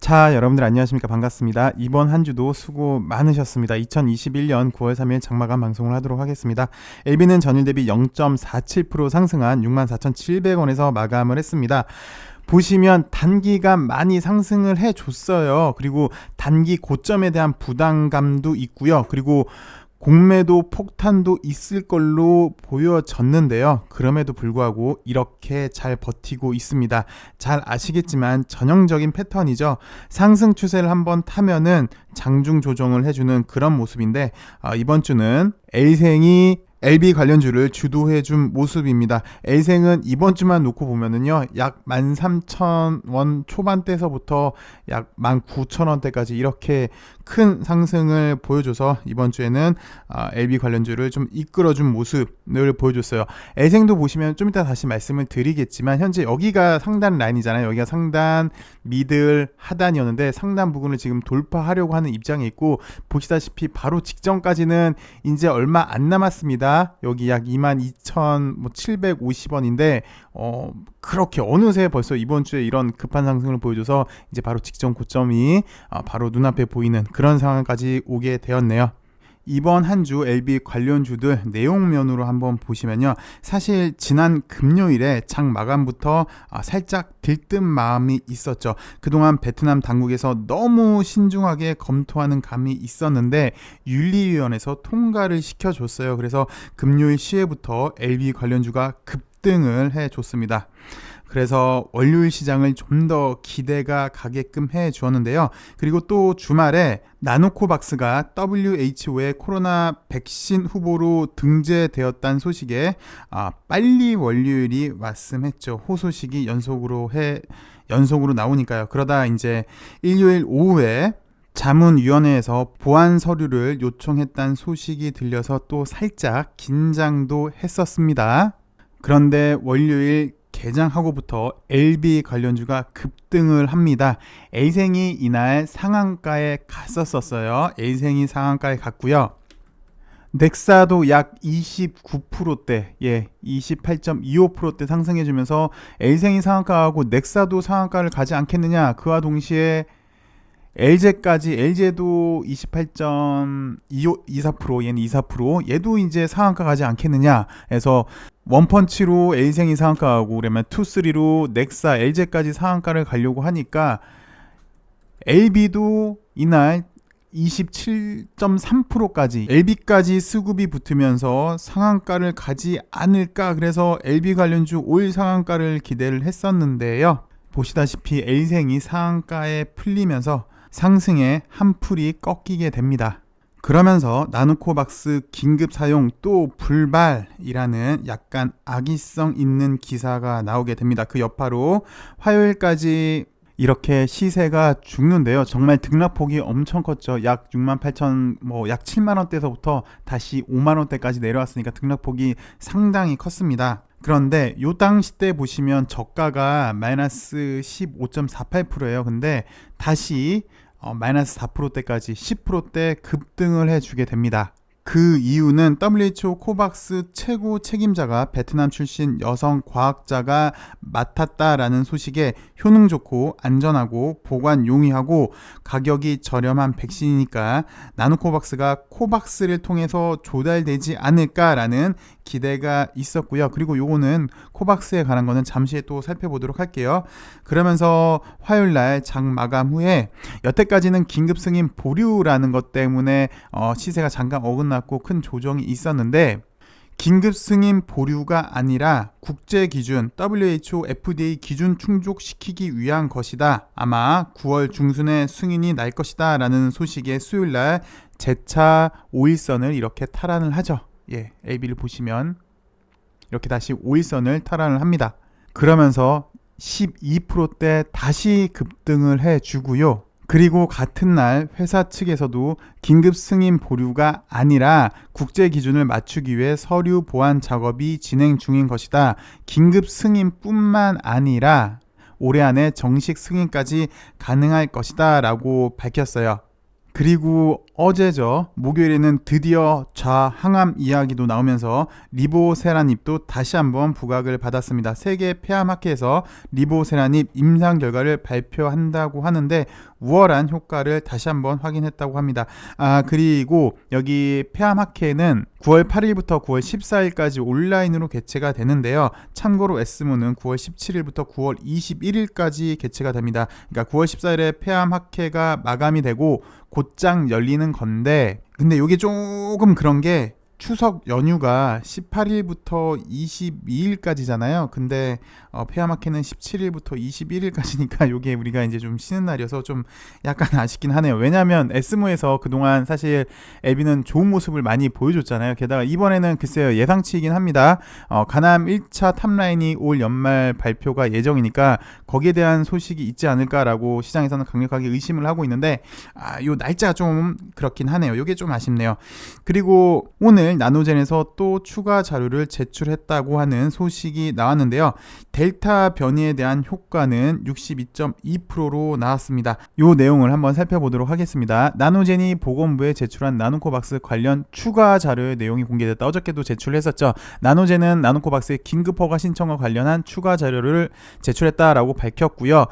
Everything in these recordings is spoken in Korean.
자, 여러분들 안녕하십니까? 반갑습니다. 이번 한 주도 수고 많으셨습니다. 2021년 9월 3일 장마감 방송을 하도록 하겠습니다. LB는 전일 대비 0.47% 상승한 64,700원에서 마감을 했습니다. 보시면 단기간 많이 상승을 해줬어요. 그리고 단기 고점에 대한 부담감도 있고요. 그리고 공매도 폭탄도 있을 걸로 보여졌는데요. 그럼에도 불구하고 이렇게 잘 버티고 있습니다. 잘 아시겠지만 전형적인 패턴이죠. 상승 추세를 한번 타면은 장중 조정을 해주는 그런 모습인데 이번 주는 L생이 LB 관련주를 주도해준 모습입니다. L생은 이번 주만 놓고 보면은요, 약 13,000원 초반대서부터 약 19,000원대까지 이렇게 큰 상승을 보여줘서 이번 주에는 LB 관련주를 좀 이끌어준 모습을 보여줬어요. L생도 보시면 좀 이따 다시 말씀을 드리겠지만 현재 여기가 상단 라인이잖아요. 여기가 상단, 미들, 하단이었는데 상단 부분을 지금 돌파하려고 하는 입장에 있고, 보시다시피 바로 직전까지는 이제 얼마 안 남았습니다. 여기 약 22,750원인데 그렇게 어느새 벌써 이번 주에 이런 급한 상승을 보여줘서 이제 바로 직전 고점이 바로 눈앞에 보이는 그런 상황까지 오게 되었네요. 이번 한 주 LB 관련주들 내용면으로 한번 보시면요, 사실 지난 금요일에 장 마감부터 살짝 들뜬 마음이 있었죠. 그동안 베트남 당국에서 너무 신중하게 검토하는 감이 있었는데 윤리위원회에서 통과를 시켜줬어요. 그래서 금요일 시에부터 LB 관련주가 급등을 해줬습니다. 그래서 월요일 시장을 좀 더 기대가 가게끔 해 주었는데요. 그리고 또 주말에 나노코박스가 WHO의 코로나 백신 후보로 등재되었다는 소식에 빨리 월요일이 왔음했죠. 호소식이 연속으로 나오니까요. 그러다 이제 일요일 오후에 자문위원회에서 보안 서류를 요청했다는 소식이 들려서 또 살짝 긴장도 했었습니다. 그런데 월요일 개장하고부터 LB 관련주가 급등을 합니다. L생이 이날 상한가에 갔었어요. L생이 상한가에 갔고요. 넥사도 약 29%대, 28.25%대 상승해주면서 L생이 상한가하고 넥사도 상한가를 가지 않겠느냐. 그와 동시에 LG도 28.24%, 얘는 24%, 얘도 이제 상한가 가지 않겠느냐 해서 원펀치로 L생이 상한가하고 그러면 2-3로 넥사, LG까지 상한가를 가려고 하니까 LB도 이날 27.3%까지 LB까지 수급이 붙으면서 상한가를 가지 않을까, 그래서 LB 관련주 올 상한가를 기대를 했었는데요. 보시다시피 L생이 상한가에 풀리면서 상승에 한풀이 꺾이게 됩니다. 그러면서 나노코박스 긴급 사용 또 불발이라는 약간 악의성 있는 기사가 나오게 됩니다. 그 여파로 화요일까지 이렇게 시세가 죽는데요. 정말 등락폭이 엄청 컸죠. 약 68,000, 약 7만원대에서부터 다시 5만원대까지 내려왔으니까 등락폭이 상당히 컸습니다. 그런데 요 당시 때 보시면 저가가 마이너스 15.48%예요. 근데 다시 마이너스 4%대까지 10%대 급등을 해주게 됩니다. 그 이유는 WHO 코박스 최고 책임자가 베트남 출신 여성 과학자가 맡았다라는 소식에 효능 좋고 안전하고 보관 용이하고 가격이 저렴한 백신이니까 나노코박스가 코박스를 통해서 조달되지 않을까라는 기대가 있었고요. 그리고 요거는 코박스에 관한 거는 잠시 또 살펴보도록 할게요. 그러면서 화요일날 장 마감 후에 여태까지는 긴급 승인 보류라는 것 때문에 시세가 잠깐 어긋났고 큰 조정이 있었는데, 긴급 승인 보류가 아니라 국제 기준 WHO FDA 기준 충족시키기 위한 것이다. 아마 9월 중순에 승인이 날 것이다 라는 소식에 수요일날 재차 5일선을 이렇게 탈환을 하죠. LB를 보시면 이렇게 다시 5일선을 탈환을 합니다. 그러면서 12%대 다시 급등을 해주고요. 그리고 같은 날 회사 측에서도 긴급 승인 보류가 아니라 국제 기준을 맞추기 위해 서류 보완 작업이 진행 중인 것이다. 긴급 승인뿐만 아니라 올해 안에 정식 승인까지 가능할 것이다 라고 밝혔어요. 그리고 어제죠, 목요일에는 드디어 좌항암 이야기도 나오면서 리보세라닙도 다시 한번 부각을 받았습니다. 세계 폐암학회에서 리보세라닙 임상 결과를 발표한다고 하는데 우월한 효과를 다시 한번 확인했다고 합니다. 그리고 여기 폐암학회는 9월 8일부터 9월 14일까지 온라인으로 개최가 되는데요. 참고로 에스모는 9월 17일부터 9월 21일까지 개최가 됩니다. 그러니까 9월 14일에 폐암학회가 마감이 되고 곧장 열리는 건데, 근데 이게 조금 그런 게 추석 연휴가 18일부터 22일까지잖아요. 근데 폐암학회는 17일부터 21일까지니까 요게 우리가 이제 좀 쉬는 날이어서 좀 약간 아쉽긴 하네요. 왜냐하면 에스모에서 그동안 사실 엘비는 좋은 모습을 많이 보여줬잖아요. 게다가 이번에는 글쎄요, 예상치이긴 합니다. 가남 1차 탑라인이 올 연말 발표가 예정이니까 거기에 대한 소식이 있지 않을까라고 시장에서는 강력하게 의심을 하고 있는데, 요 날짜가 좀 그렇긴 하네요. 요게 좀 아쉽네요. 그리고 오늘 나노젠에서 또 추가 자료를 제출했다고 하는 소식이 나왔는데요. 델타 변이에 대한 효과는 62.2%로 나왔습니다. 이 내용을 한번 살펴보도록 하겠습니다. 나노젠이 보건부에 제출한 나노코박스 관련 추가 자료의 내용이 공개됐다. 어저께도 제출했었죠. 나노젠은 나노코박스의 긴급 허가 신청과 관련한 추가 자료를 제출했다라고 밝혔고요.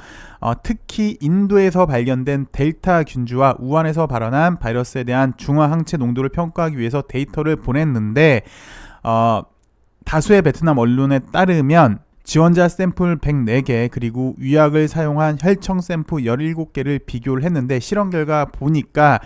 특히 인도에서 발견된 델타 균주와 우한에서 발원한 바이러스에 대한 중화 항체 농도를 평가하기 위해서 데이터를 보냈는데, 다수의 베트남 언론에 따르면 지원자 샘플 104개 그리고 위약을 사용한 혈청 샘플 17개를 비교를 했는데, 실험 결과 보니까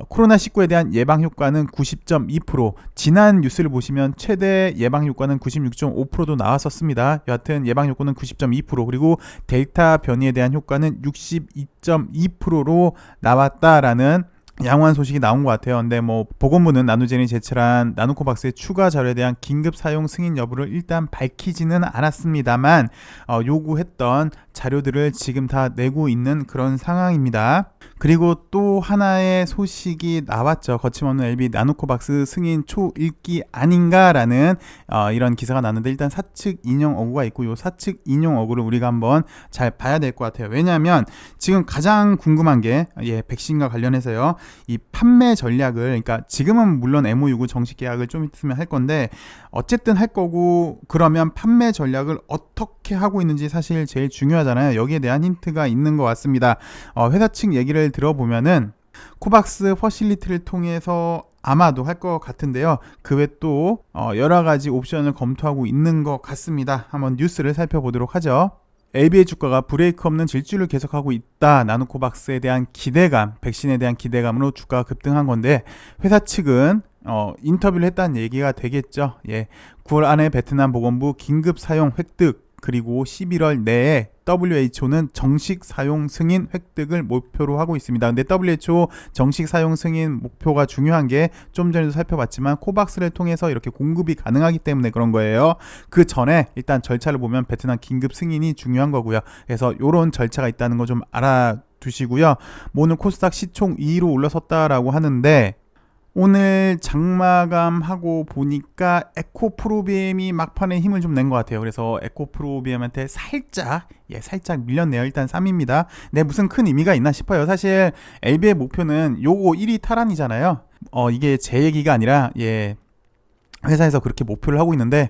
코로나19에 대한 예방 효과는 90.2%, 지난 뉴스를 보시면 최대 예방 효과는 96.5%도 나왔었습니다. 여하튼 예방 효과는 90.2%, 그리고 델타 변이에 대한 효과는 62.2%로 나왔다라는 양호한 소식이 나온 것 같아요. 근데 뭐 보건부는 나노젠이 제출한 나노코박스의 추가 자료에 대한 긴급 사용 승인 여부를 일단 밝히지는 않았습니다만 요구했던 자료들을 지금 다 내고 있는 그런 상황입니다. 그리고 또 하나의 소식이 나왔죠. 거침없는 엘비 나노코박스 승인 초읽기 아닌가라는 이런 기사가 났는데, 일단 사측 인용 어구가 있고 요 사측 인용 어구를 우리가 한번 잘 봐야 될 것 같아요. 왜냐하면 지금 가장 궁금한 게 백신과 관련해서요. 이 판매 전략을, 그러니까 지금은 물론 MOU고 정식 계약을 좀 있으면 할 건데 어쨌든 할 거고, 그러면 판매 전략을 어떻게 하고 있는지 사실 제일 중요하잖아요. 여기에 대한 힌트가 있는 것 같습니다. 회사 측 얘기를 들어보면은 코박스 퍼실리티를 통해서 아마도 할 것 같은데요. 그 외 또 여러 가지 옵션을 검토하고 있는 것 같습니다. 한번 뉴스를 살펴보도록 하죠. LB의 주가가 브레이크 없는 질주를 계속하고 있다. 나노코박스에 대한 기대감, 백신에 대한 기대감으로 주가가 급등한 건데, 회사 측은 인터뷰를 했다는 얘기가 되겠죠. 9월 안에 베트남 보건부 긴급 사용 획득, 그리고 11월 내에 WHO는 정식 사용 승인 획득을 목표로 하고 있습니다. 근데 WHO 정식 사용 승인 목표가 중요한 게 좀 전에도 살펴봤지만 코박스를 통해서 이렇게 공급이 가능하기 때문에 그런 거예요. 그 전에 일단 절차를 보면 베트남 긴급 승인이 중요한 거고요. 그래서 이런 절차가 있다는 거 좀 알아두시고요. 오늘 코스닥 시총 2위로 올라섰다라고 하는데, 오늘 장마감하고 보니까 에코프로비엠이 막판에 힘을 좀 낸 것 같아요. 그래서 에코프로비엠한테 살짝 밀렸네요. 일단 3위입니다. 네, 무슨 큰 의미가 있나 싶어요. 사실 LB의 목표는 요거 1위 탈환이잖아요. 이게 제 얘기가 아니라 회사에서 그렇게 목표를 하고 있는데,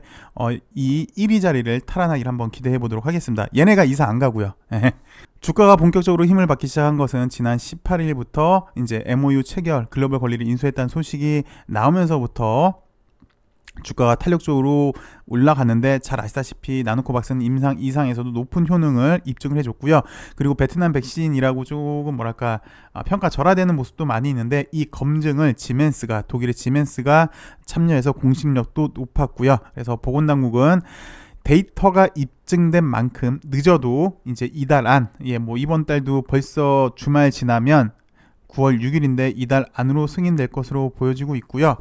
이 1위 자리를 탈환하기를 한번 기대해 보도록 하겠습니다. 얘네가 이사 안 가고요. 주가가 본격적으로 힘을 받기 시작한 것은 지난 18일부터 이제 MOU 체결, 글로벌 권리를 인수했다는 소식이 나오면서부터 주가가 탄력적으로 올라갔는데, 잘 아시다시피 나노코박스는 임상 이상에서도 높은 효능을 입증을 해줬고요. 그리고 베트남 백신이라고 조금 평가 절하되는 모습도 많이 있는데, 이 검증을 독일의 지멘스가 참여해서 공식력도 높았고요. 그래서 보건당국은 데이터가 입증된 만큼 늦어도 이제 이달 안, 이번 달도 벌써 주말 지나면 9월 6일인데 이달 안으로 승인될 것으로 보여지고 있고요.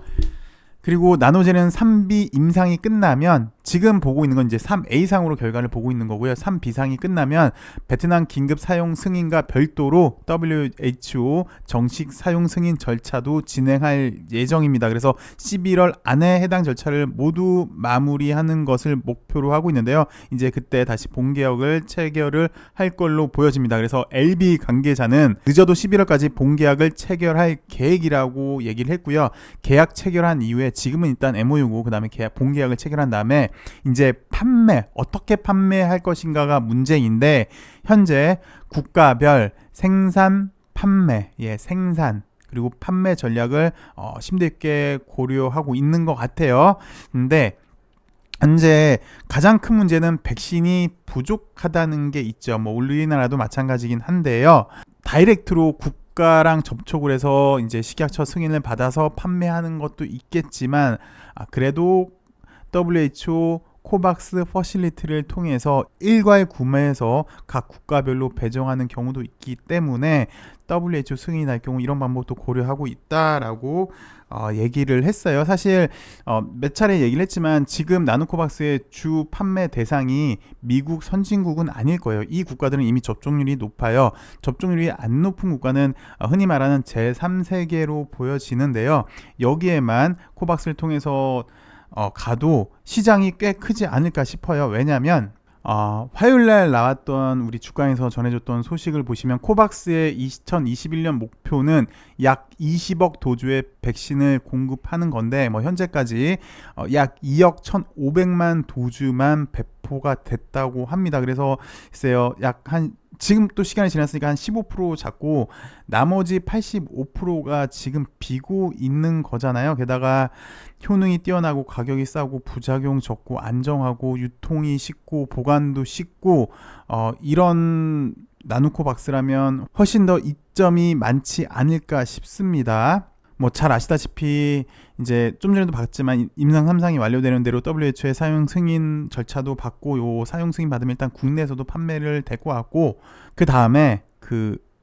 그리고 나노젠은 3B 임상이 끝나면, 지금 보고 있는 건 이제 3A상으로 결과를 보고 있는 거고요. 3B상이 끝나면 베트남 긴급 사용 승인과 별도로 WHO 정식 사용 승인 절차도 진행할 예정입니다. 그래서 11월 안에 해당 절차를 모두 마무리하는 것을 목표로 하고 있는데요. 이제 그때 다시 본계약을 체결을 할 걸로 보여집니다. 그래서 LB 관계자는 늦어도 11월까지 본계약을 체결할 계획이라고 얘기를 했고요. 계약 체결한 이후에, 지금은 일단 MOU고 그 다음에 본계약을 체결한 다음에 이제 어떻게 판매할 것인가가 문제인데, 현재 국가별 생산, 판매, 생산 그리고 판매 전략을 심도 있게 고려하고 있는 것 같아요. 근데 현재 가장 큰 문제는 백신이 부족하다는 게 있죠. 뭐 우리나라도 마찬가지긴 한데요. 다이렉트로 국가랑 접촉을 해서 이제 식약처 승인을 받아서 판매하는 것도 있겠지만 그래도 WHO 코박스 퍼실리티를 통해서 일괄 구매해서 각 국가별로 배정하는 경우도 있기 때문에 WHO 승인할 경우 이런 방법도 고려하고 있다라고 얘기를 했어요. 사실 몇 차례 얘기를 했지만 지금 나노코박스의 주 판매 대상이 미국 선진국은 아닐 거예요. 이 국가들은 이미 접종률이 높아요. 접종률이 안 높은 국가는 흔히 말하는 제3세계로 보여지는데요. 여기에만 코박스를 통해서 가도 시장이 꽤 크지 않을까 싶어요. 왜냐하면 화요일날 나왔던 우리 주간에서 전해줬던 소식을 보시면 코박스의 2021년 목표는 약 20억 도주의 백신을 공급하는 건데 현재까지 약 2억 1,500만 도주만 배포가 됐다고 합니다. 그래서 글쎄요, 지금 또 시간이 지났으니까 한 15% 잡고 나머지 85%가 지금 비고 있는 거잖아요. 게다가 효능이 뛰어나고 가격이 싸고 부작용 적고 안정하고 유통이 쉽고 보관도 쉽고 이런 나노코박스라면 훨씬 더 이점이 많지 않을까 싶습니다. 잘 아시다시피 이제 좀 전에도 봤지만 임상 3상이 완료되는 대로 WHO의 사용 승인 절차도 받고 요 사용 승인 받으면 일단 국내에서도 판매를 될 것 같고 그 다음에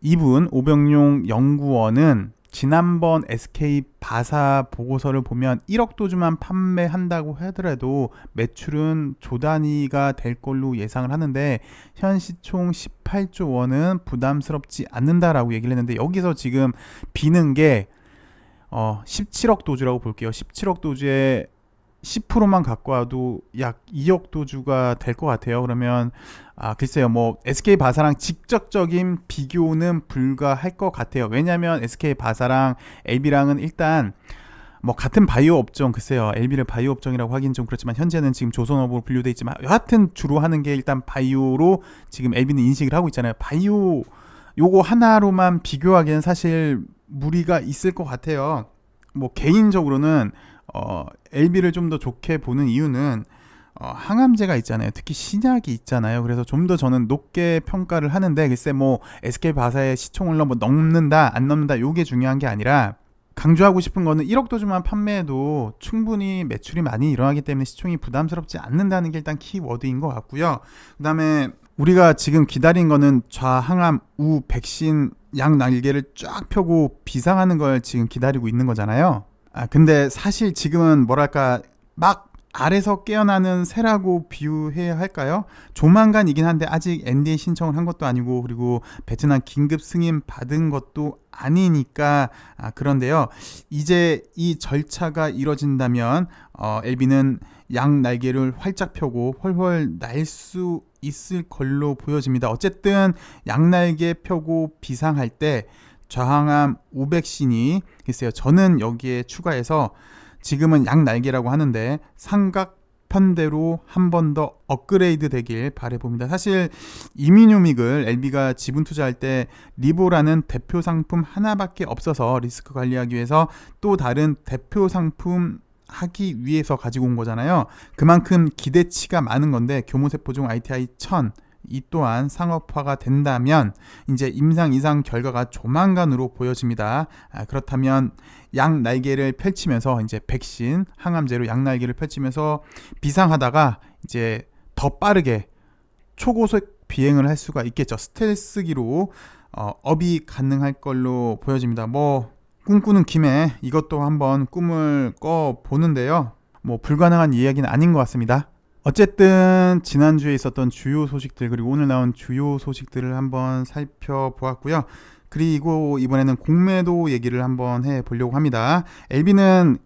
이분 오병용 연구원은 지난번 SK 바사 보고서를 보면 1억 도주만 판매한다고 하더라도 매출은 조 단위가 될 걸로 예상을 하는데 현 시총 18조 원은 부담스럽지 않는다라고 얘기를 했는데 여기서 지금 비는 게 17억 도주라고 볼게요. 17억 도주에 10%만 갖고 와도 약 2억 도주가 될 것 같아요. 그러면 글쎄요, SK 바사랑 직접적인 비교는 불가할 것 같아요. 왜냐하면 SK 바사랑 LB랑은 일단 같은 바이오 업종, 글쎄요, LB를 바이오 업종이라고 하긴 좀 그렇지만 현재는 지금 조선업으로 분류돼 있지만 여하튼 주로 하는 게 일단 바이오로 지금 LB는 인식을 하고 있잖아요. 바이오 요거 하나로만 비교하기엔 사실 무리가 있을 것 같아요. 개인적으로는 LB를 좀 더 좋게 보는 이유는 항암제가 있잖아요. 특히 신약이 있잖아요. 그래서 좀 더 저는 높게 평가를 하는데 글쎄 SK 바사의 시총을 넘는다 안 넘는다 요게 중요한 게 아니라 강조하고 싶은 거는 1억 도주만 판매해도 충분히 매출이 많이 일어나기 때문에 시총이 부담스럽지 않는다는 게 일단 키워드인 것 같고요. 그 다음에 우리가 지금 기다린 거는 좌항암 우 백신 양 날개를 쫙 펴고 비상하는 걸 지금 기다리고 있는 거잖아요. 근데 사실 지금은 막 알에서 깨어나는 새라고 비유해야 할까요? 조만간이긴 한데 아직 NDA 신청을 한 것도 아니고 그리고 베트남 긴급 승인 받은 것도 아니니까 그런데요. 이제 이 절차가 이뤄진다면 LB는 양 날개를 활짝 펴고 훨훨 날 수 있을 걸로 보여집니다. 어쨌든 양 날개 펴고 비상할 때 좌항암 우백신이 글쎄요, 저는 여기에 추가해서 지금은 양 날개라고 하는데 삼각 편대로 한 번 더 업그레이드 되길 바라봅니다. 사실 이뮤노믹을 LB가 지분 투자할 때 리보라는 대표 상품 하나밖에 없어서 리스크 관리하기 위해서 또 다른 대표 상품 하기 위해서 가지고 온 거잖아요. 그만큼 기대치가 많은 건데 교모세포종 ITI 1000 이 또한 상업화가 된다면 이제 임상 2상 결과가 조만간으로 보여집니다. 그렇다면 양 날개를 펼치면서 이제 백신 항암제로 양 날개를 펼치면서 비상하다가 이제 더 빠르게 초고속 비행을 할 수가 있겠죠. 스텔스기로 업이 가능할 걸로 보여집니다. 꿈꾸는 김에 이것도 한번 꿈을 꿔 보는데요. 불가능한 이야기는 아닌 것 같습니다. 어쨌든 지난주에 있었던 주요 소식들 그리고 오늘 나온 주요 소식들을 한번 살펴보았고요. 그리고 이번에는 공매도 얘기를 한번 해보려고 합니다. LB는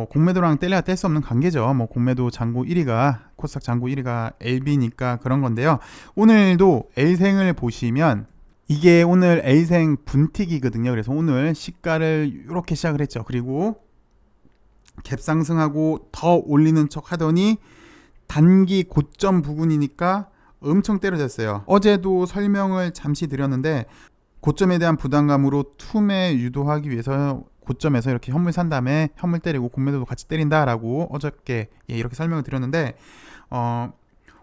공매도랑 뗄래야 뗄 수 없는 관계죠. 공매도 잔고 1위가 코스닥 잔고 1위가 LB니까 그런 건데요. 오늘도 L생을 보시면 이게 오늘 L생 분틱이거든요. 그래서 오늘 시가를 이렇게 시작을 했죠. 그리고 갭 상승하고 더 올리는 척 하더니 단기 고점 부근이니까 엄청 때려졌어요. 어제도 설명을 잠시 드렸는데 고점에 대한 부담감으로 투매 유도하기 위해서 고점에서 이렇게 현물 산 다음에 현물 때리고 공매도도 같이 때린다라고 어저께 이렇게 설명을 드렸는데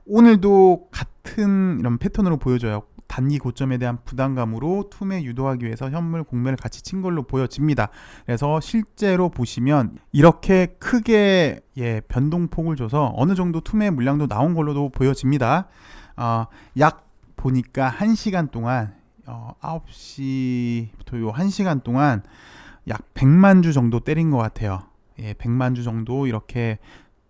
오늘도 같은 이런 패턴으로 보여져요. 단기 고점에 대한 부담감으로 투매 유도하기 위해서 현물 공매를 같이 친 걸로 보여집니다. 그래서 실제로 보시면 이렇게 크게 변동폭을 줘서 어느 정도 투매 물량도 나온 걸로도 보여집니다. 약 보니까 1시간 동안 9시부터 요 1시간 동안 약 100만 주 정도 때린 것 같아요. 100만 주 정도 이렇게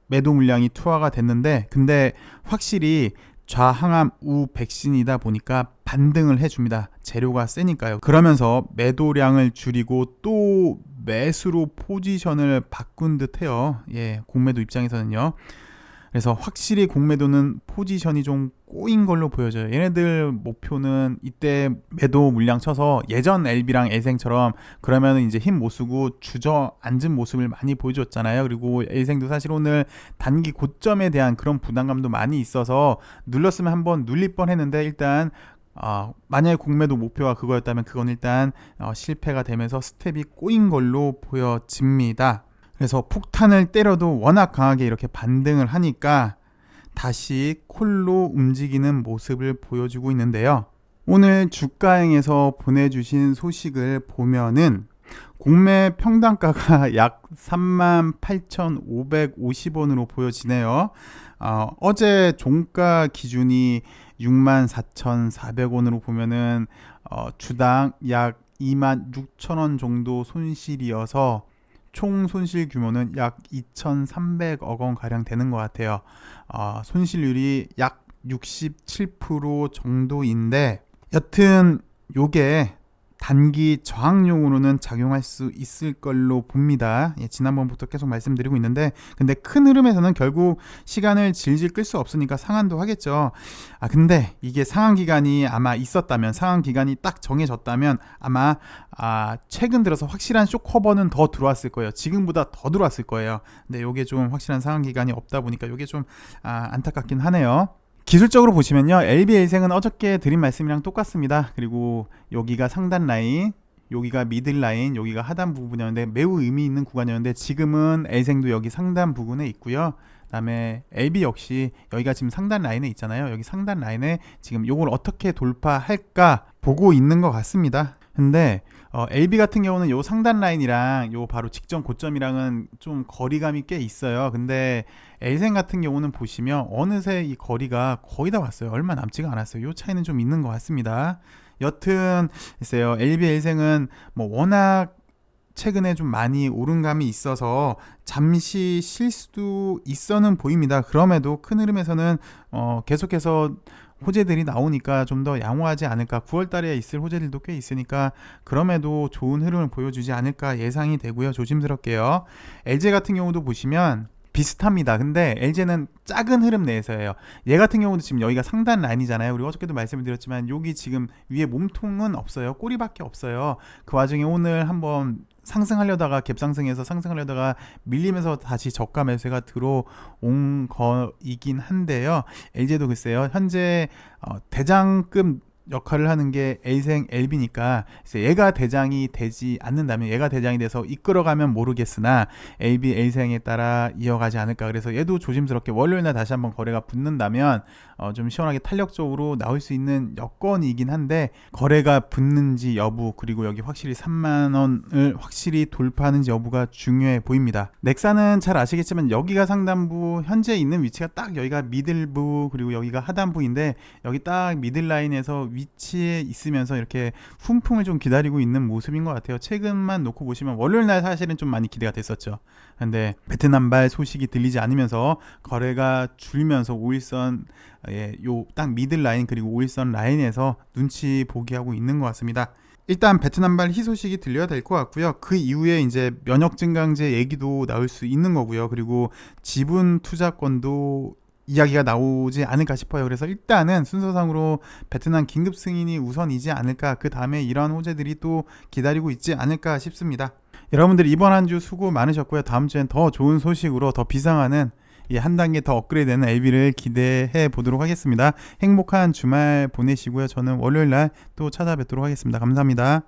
매도 물량이 투하가 됐는데, 근데 확실히 좌항암 우백신이다 보니까 반등을 해줍니다. 재료가 세니까요. 그러면서 매도량을 줄이고 또 매수로 포지션을 바꾼 듯해요. 공매도 입장에서는요. 그래서 확실히 공매도는 포지션이 좀 꼬인 걸로 보여져요. 얘네들 목표는 이때 매도 물량 쳐서 예전 LB랑 L생처럼 그러면 이제 힘 못 쓰고 주저앉은 모습을 많이 보여줬잖아요. 그리고 L생도 사실 오늘 단기 고점에 대한 그런 부담감도 많이 있어서 눌렀으면 한번 눌릴 뻔 했는데, 일단 만약에 공매도 목표가 그거였다면 그건 일단 실패가 되면서 스텝이 꼬인 걸로 보여집니다. 그래서 폭탄을 때려도 워낙 강하게 이렇게 반등을 하니까 다시 콜로 움직이는 모습을 보여주고 있는데요. 오늘 주가행에서 보내주신 소식을 보면은 공매 평단가가 약 38,550원으로 보여지네요. 어제 종가 기준이 64,400원으로 보면은 주당 약 26,000원 정도 손실이어서 총 손실 규모는 약 2,300억 원 가량 되는 것 같아요. 손실률이 약 67% 정도인데, 여튼 요게 단기 저항용으로는 작용할 수 있을 걸로 봅니다. 지난번부터 계속 말씀드리고 있는데, 근데 큰 흐름에서는 결국 시간을 질질 끌 수 없으니까 상한도 하겠죠. 근데 이게 상한 기간이 아마 있었다면, 상한 기간이 딱 정해졌다면 아마 최근 들어서 확실한 쇼커버는 더 들어왔을 거예요. 지금보다 더 들어왔을 거예요. 근데 요게 좀 확실한 상한 기간이 없다 보니까 요게 좀 안타깝긴 하네요. 기술적으로 보시면요, LBL생은 어저께 드린 말씀이랑 똑같습니다. 그리고 여기가 상단 라인, 여기가 미들 라인, 여기가 하단 부분이었는데 매우 의미 있는 구간이었는데, 지금은 L생도 여기 상단 부분에 있고요. 그 다음에 LB 역시 여기가 지금 상단 라인에 있잖아요. 여기 상단 라인에 지금 요걸 어떻게 돌파할까 보고 있는 것 같습니다. 근데 LB 같은 경우는 요 상단 라인이랑 요 바로 직전 고점이랑은 좀 거리감이 꽤 있어요. 근데 L생 같은 경우는 보시면 어느새 이 거리가 거의 다 왔어요. 얼마 남지가 않았어요. 요 차이는 좀 있는 것 같습니다. 여튼 글쎄요, LB L생은 뭐 워낙 최근에 좀 많이 오른감이 있어서 잠시 쉴 수도 있어는 보입니다. 그럼에도 큰 흐름에서는 계속해서 호재들이 나오니까 좀 더 양호하지 않을까. 9월 달에 있을 호재들도 꽤 있으니까 그럼에도 좋은 흐름을 보여주지 않을까 예상이 되고요. 조심스럽게요. LG 같은 경우도 보시면 비슷합니다. 근데 LG는 작은 흐름 내에서예요. 얘 같은 경우도 지금 여기가 상단 라인이잖아요. 그리고 어저께도 말씀을 드렸지만 여기 지금 위에 몸통은 없어요. 꼬리밖에 없어요. 그 와중에 오늘 한번 상승하려다가 갭상승해서 상승하려다가 밀리면서 다시 저가 매수가 들어온 거이긴 한데요. LG도 글쎄요, 현재 대장급 역할을 하는 게 L생 LB니까 얘가 대장이 되지 않는다면, 얘가 대장이 돼서 이끌어가면 모르겠으나 LB L생에 따라 이어가지 않을까. 그래서 얘도 조심스럽게 월요일날 다시 한번 거래가 붙는다면 좀 시원하게 탄력적으로 나올 수 있는 여건이긴 한데, 거래가 붙는지 여부, 그리고 여기 확실히 3만원을 확실히 돌파하는지 여부가 중요해 보입니다. 넥사는 잘 아시겠지만 여기가 상단부, 현재 있는 위치가 딱 여기가 미들부, 그리고 여기가 하단부인데, 여기 딱 미들라인에서 위치에 있으면서 이렇게 훈풍을 좀 기다리고 있는 모습인 것 같아요. 최근만 놓고 보시면 월요일날 사실은 좀 많이 기대가 됐었죠. 근데 베트남발 소식이 들리지 않으면서 거래가 줄면서 5일선 요 딱 미들 라인 그리고 5일선 라인에서 눈치 보기 하고 있는 것 같습니다. 일단 베트남발 희소식이 들려야 될 것 같고요. 그 이후에 이제 면역 증강제 얘기도 나올 수 있는 거고요. 그리고 지분 투자권도 이야기가 나오지 않을까 싶어요. 그래서 일단은 순서상으로 베트남 긴급 승인이 우선이지 않을까, 그 다음에 이러한 호재들이 또 기다리고 있지 않을까 싶습니다. 여러분들 이번 한 주 수고 많으셨고요. 다음 주엔 더 좋은 소식으로 더 비상하는 한 단계 더 업그레이드되는 LB를 기대해 보도록 하겠습니다. 행복한 주말 보내시고요. 저는 월요일 날 또 찾아뵙도록 하겠습니다. 감사합니다.